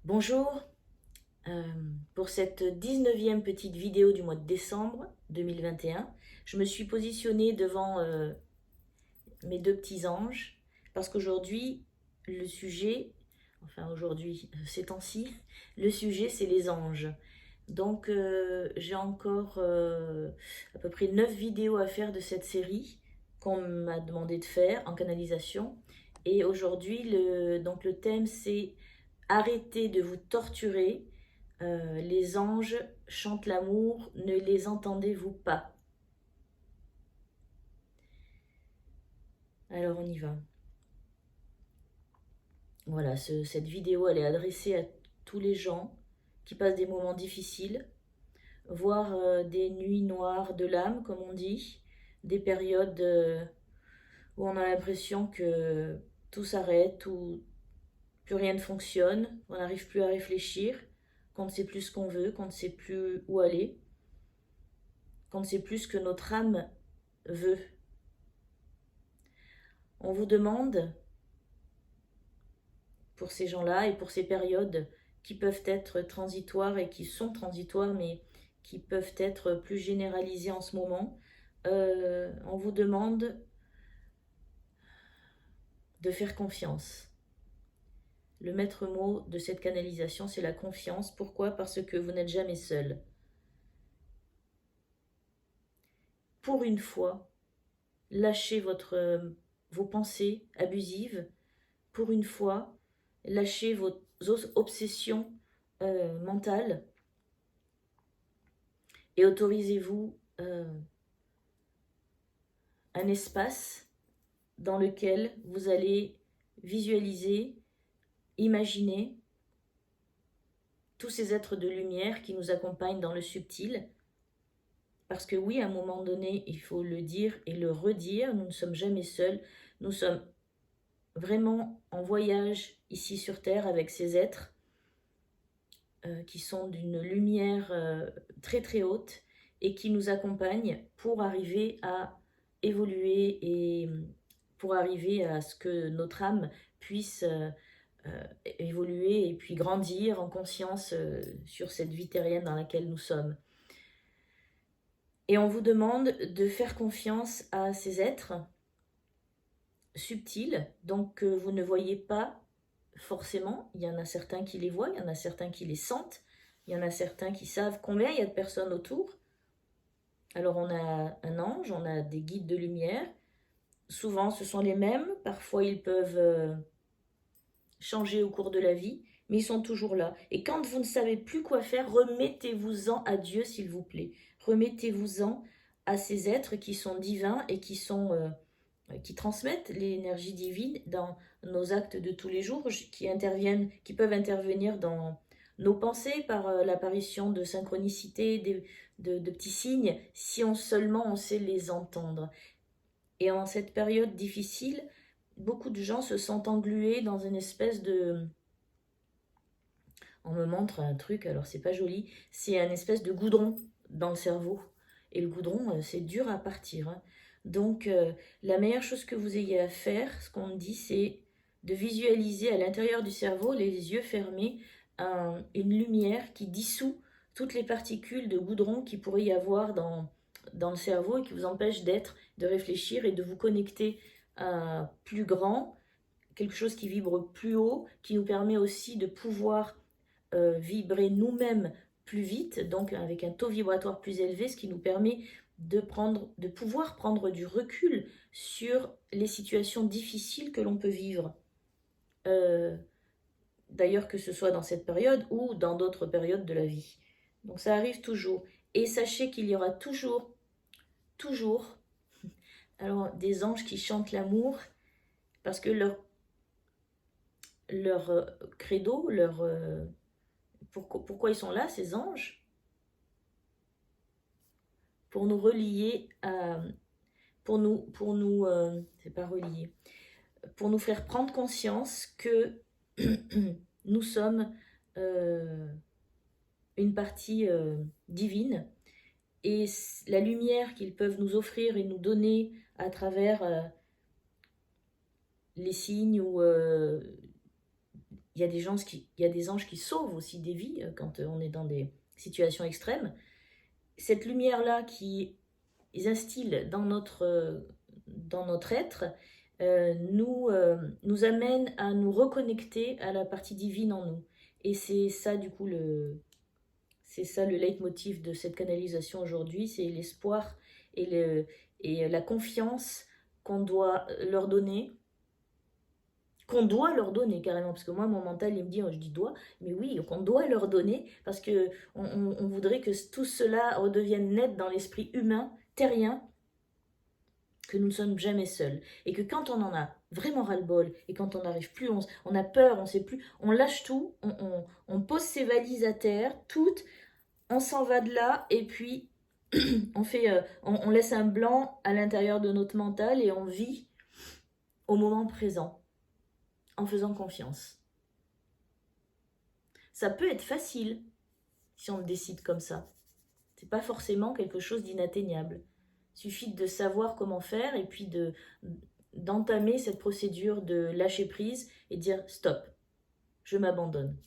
Bonjour, euh, pour cette 19e petite vidéo du mois de décembre 2021, je me suis positionnée devant mes deux petits anges parce qu'aujourd'hui, le sujet, enfin aujourd'hui, ces temps-ci, le sujet c'est les anges. Donc j'ai encore à peu près 9 vidéos à faire de cette série qu'on m'a demandé de faire en canalisation. Et aujourd'hui, donc le thème c'est arrêtez de vous torturer. Les anges chantent l'amour, ne les entendez-vous pas? Alors on y va. Voilà, cette vidéo elle est adressée à tous les gens qui passent des moments difficiles, voire des nuits noires de l'âme, comme on dit, des périodes où on a l'impression que tout s'arrête, où plus rien ne fonctionne, on n'arrive plus à réfléchir, qu'on ne sait plus ce qu'on veut, qu'on ne sait plus où aller, qu'on ne sait plus ce que notre âme veut. On vous demande, pour ces gens-là et pour ces périodes qui peuvent être transitoires et qui sont transitoires, mais qui peuvent être plus généralisées en ce moment, on vous demande de faire confiance. Le maître mot de cette canalisation, c'est la confiance. Pourquoi? Parce que vous n'êtes jamais seul. Pour une fois, lâchez vos pensées abusives. Pour une fois, lâchez vos obsessions mentales et autorisez-vous un espace dans lequel vous allez visualiser, imaginer tous ces êtres de lumière qui nous accompagnent dans le subtil. Parce que oui, à un moment donné, il faut le dire et le redire, nous ne sommes jamais seuls, nous sommes vraiment en voyage ici sur Terre avec ces êtres qui sont d'une lumière très très haute et qui nous accompagnent pour arriver à évoluer et pour arriver à ce que notre âme puisse évoluer et puis grandir en conscience sur cette vie terrienne dans laquelle nous sommes. Et on vous demande de faire confiance à ces êtres subtils, donc que vous ne voyez pas forcément. Il y en a certains qui les voient, il y en a certains qui les sentent, il y en a certains qui savent combien il y a de personnes autour. Alors on a un ange, on a des guides de lumière. Souvent ce sont les mêmes, parfois ils peuvent changer au cours de la vie, mais ils sont toujours là. Et quand vous ne savez plus quoi faire, remettez-vous-en à Dieu, s'il vous plaît. Remettez-vous-en à ces êtres qui sont divins et qui transmettent l'énergie divine dans nos actes de tous les jours, qui peuvent intervenir dans nos pensées par l'apparition de synchronicité, de petits signes, si seulement on sait les entendre. Et en cette période difficile, beaucoup de gens se sentent englués dans une espèce de... On me montre un truc, alors c'est pas joli, c'est un espèce de goudron dans le cerveau. Et le goudron, c'est dur à partir, hein. Donc, la meilleure chose que vous ayez à faire, ce qu'on me dit, c'est de visualiser à l'intérieur du cerveau, les yeux fermés, une lumière qui dissout toutes les particules de goudron qu'il pourrait y avoir dans le cerveau et qui vous empêche de réfléchir et de vous connecter à plus grand, quelque chose qui vibre plus haut, qui nous permet aussi de pouvoir vibrer nous-mêmes plus vite, donc avec un taux vibratoire plus élevé, ce qui nous permet de pouvoir prendre du recul sur les situations difficiles que l'on peut vivre. Euh, D'ailleurs, que ce soit dans cette période ou dans d'autres périodes de la vie. Donc ça arrive toujours. Et sachez qu'il y aura toujours, alors des anges qui chantent l'amour, parce que leur credo, pourquoi ils sont là, ces anges? Pour nous relier à, c'est pas relier, pour nous faire prendre conscience que nous sommes une partie divine et la lumière qu'ils peuvent nous offrir et nous donner à travers les signes où il y a il y a des anges qui sauvent aussi des vies quand on est dans des situations extrêmes. Cette lumière-là qui instille dans notre être nous amène à nous reconnecter à la partie divine en nous. Et c'est ça, du coup, c'est ça le leitmotiv de cette canalisation aujourd'hui, c'est l'espoir et la confiance qu'on doit leur donner, carrément, parce que moi mon mental il me dit, oh, je dis doit, mais oui, qu'on doit leur donner, parce que on voudrait que tout cela redevienne net dans l'esprit humain, terrien, que nous ne sommes jamais seuls, et que quand on en a vraiment ras-le-bol, et quand on n'arrive plus, on a peur, on sait plus, on lâche tout, on pose ses valises à terre, toutes, on s'en va de là, et puis on laisse un blanc à l'intérieur de notre mental, et on vit au moment présent, en faisant confiance. Ça peut être facile, si on le décide comme ça. C'est pas forcément quelque chose d'inatteignable. Il suffit de savoir comment faire et puis d'entamer cette procédure de lâcher prise et dire stop, je m'abandonne.